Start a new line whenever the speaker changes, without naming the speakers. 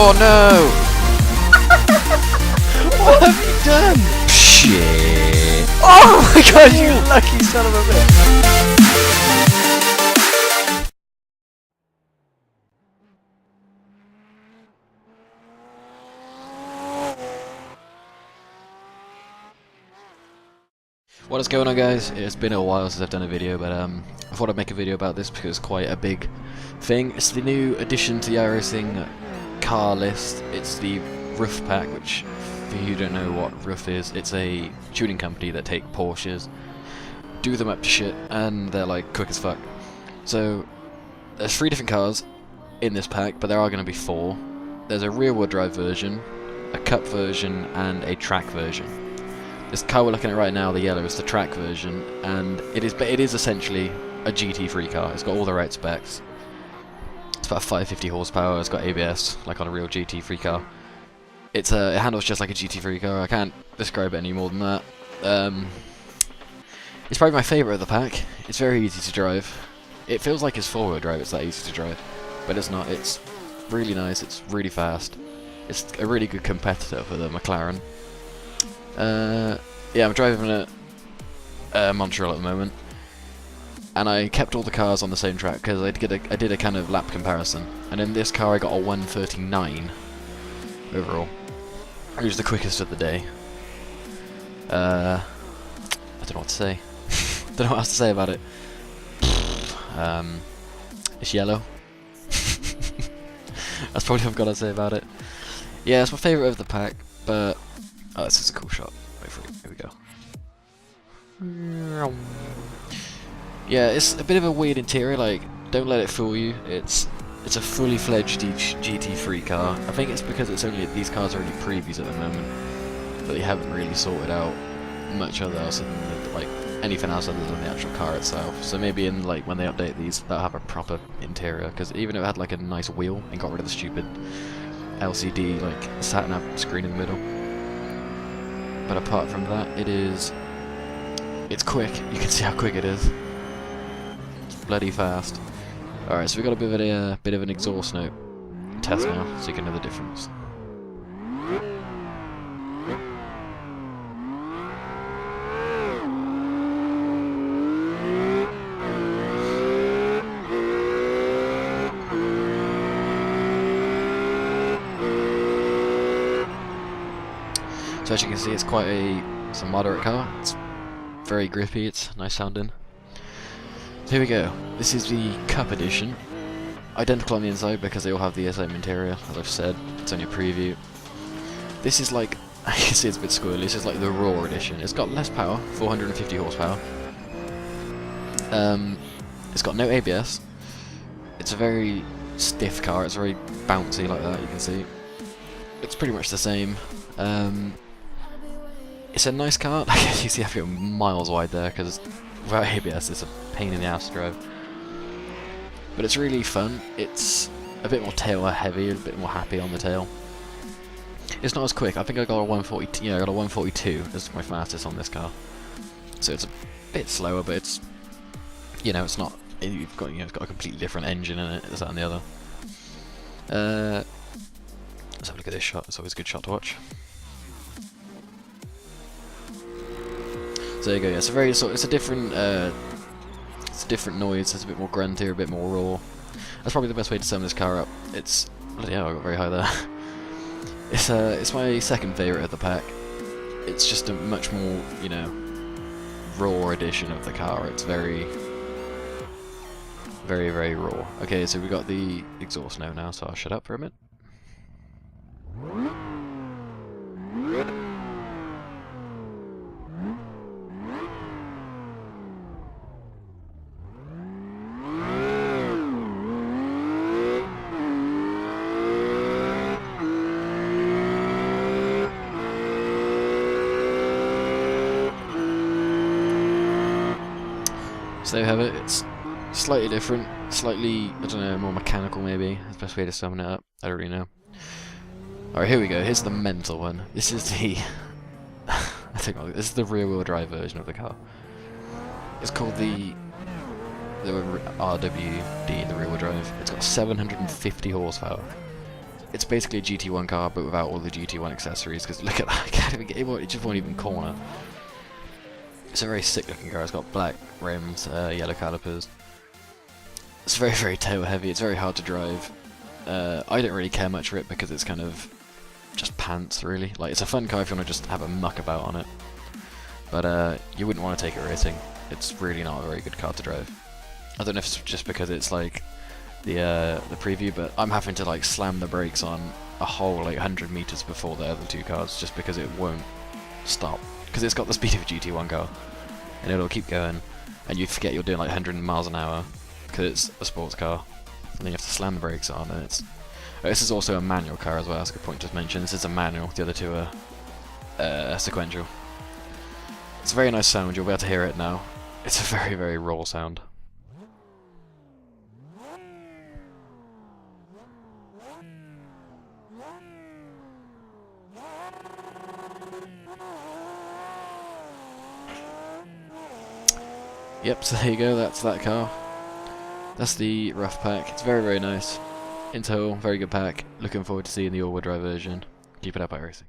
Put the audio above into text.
Oh no! What have you done? Shit! Oh my god, you lucky son of a bitch! What is going on, guys? It's been a while since I've done a video, but I thought I'd make a video about this because it's quite a big thing. It's the new addition to the iRacing car list. It's the RUF Pack, which, if you don't know what RUF is, it's a tuning company that take Porsches, do them up to shit, and they're like quick as fuck. So there's 3 different cars in this pack, but there are going to be 4. There's a rear-wheel drive version, a cup version, and a track version. This car we're looking at right now, the yellow, is the track version, and it is essentially a GT3 car. It's got all the right specs. It's about 550 horsepower. It's got ABS, like on a real GT3 car. It handles just like a GT3 car. I can't describe it any more than that. It's probably my favourite of the pack. It's very easy to drive. It feels like it's 4-wheel drive. It's that easy to drive, but it's not. It's really nice. It's really fast. It's a really good competitor for the McLaren. Yeah, I'm driving at Montreal at the moment, and I kept all the cars on the same track because I did a kind of lap comparison, and in this car I got a 1:39 overall. It was the quickest of the day. I don't know what to say. Don't know what else to say about it. It's yellow. That's probably what I've got to say about it. Yeah, it's my favourite of the pack, but oh, this is a cool shot. Wait for it. Here we go. Yeah, it's a bit of a weird interior. Like, don't let it fool you. It's a fully fledged GT3 car. I think it's because these cars are only previews at the moment, but they haven't really sorted out much other else than anything else other than the actual car itself. So maybe in when they update these, they'll have a proper interior. Because even if it had like a nice wheel and got rid of the stupid LCD sat-nav screen in the middle. But apart from that, it's quick. You can see how quick it is. It's bloody fast. Alright, so we got a bit of an exhaust note test now, so you can know the difference. So as you can see, it's it's a moderate car. It's very grippy. It's nice sounding. So here we go. This is the Cup edition. Identical on the inside because they all have the same interior. As I've said, it's only a preview. This is like, you can see it's a bit squirrely. This is like the Raw edition. It's got less power, 450 horsepower. It's got no ABS. It's a very stiff car. It's very bouncy like that. You can see. It's pretty much the same. It's a nice car. You see, I feel miles wide there because without ABS, it's a pain in the ass to drive. But it's really fun. It's a bit more tail heavy, a bit more happy on the tail. It's not as quick. I think I got a 142. Yeah, I got a 142 as my fastest on this car. So it's a bit slower, but it's it's not. It's got a completely different engine in it. This, that, and the other. Let's have a look at this shot. It's always a good shot to watch. So there you go. Yeah, it's a different noise. It's a bit more gruntier, a bit more raw. That's probably the best way to sum this car up. It's bloody hell, I got very high there. It's my second favourite of the pack. It's just a much more raw edition of the car. It's very, very, very raw. Okay, so we got the exhaust now, so I'll shut up for a minute. So there you have it. It's slightly different, slightly, I don't know, more mechanical maybe. That's the best way to sum it up. I don't really know. Alright, here we go. Here's the mental one. This is the this is the rear-wheel drive version of the car. It's called the RWD, the rear-wheel drive. It's got 750 horsepower. it's basically a GT1 car, but without all the GT1 accessories, because look at that, it just won't even corner. It's a very sick looking car. It's got black rims, yellow calipers. It's very, very tail heavy. It's very hard to drive. I don't really care much for it because it's kind of just pants, really. Like, it's a fun car if you want to just have a muck about on it. But you wouldn't want to take it racing. It's really not a very good car to drive. I don't know if it's just because it's like the preview, but I'm having to like slam the brakes on a whole like 100 meters before the other two cars just because it won't stop. Because it's got the speed of a GT1 car, and it'll keep going, and you forget you're doing like 100 miles an hour because it's a sports car, and then you have to slam the brakes on, and it's... This is also a manual car as well, that's a good point to mention. This is a manual, the other two are sequential. It's a very nice sound, you'll be able to hear it now. It's a very, very raw sound. Yep, so there you go, that's that car. That's the RUF Pack. It's very, very nice. In total, very good pack. Looking forward to seeing the all-wheel drive version. Keep it up, iRacing.